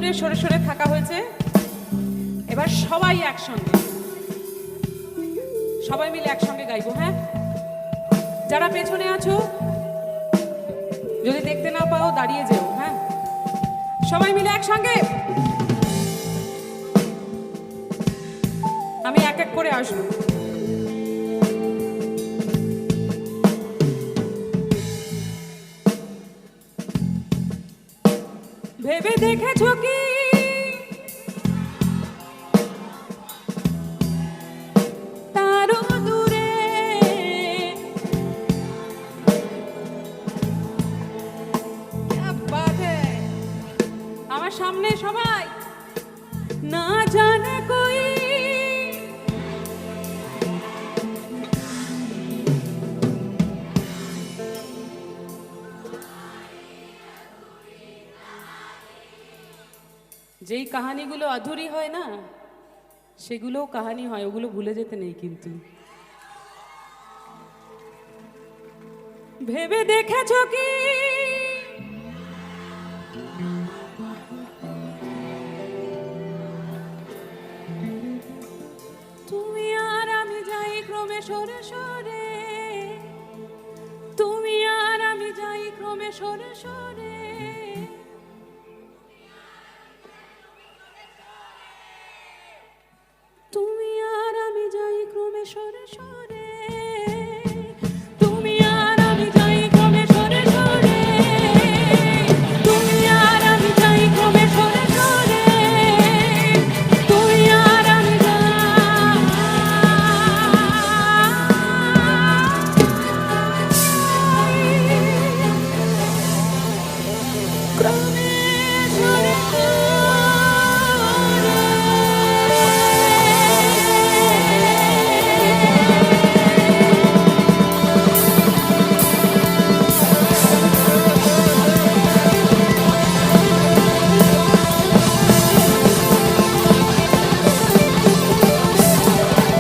মিলে সরে সরে থাকা হয়েছে, এবার সবাই একসঙ্গে, সবাই মিলে একসঙ্গে গাইবো। হ্যাঁ, যারা পেছনে আছো যদি দেখতে না পাও দাঁড়িয়ে যেও। হ্যাঁ, সবাই মিলে একসঙ্গে। আমি এক এক করে আসবো। ভেবে দেখেছো কি তারও দূরে আমার সামনে সবাই না জানে কই যেই কাহানিগুলো আধুরি হয় না সেগুলোও কাহানি হয়, ওগুলো ভুলে যেতে নেই কিন্তু। ভেবে দেখেছো কি তুমি আর আমি যাই ক্রমে সরে সরে, তুমি আর আমি যাই ক্রমে সরে সরে,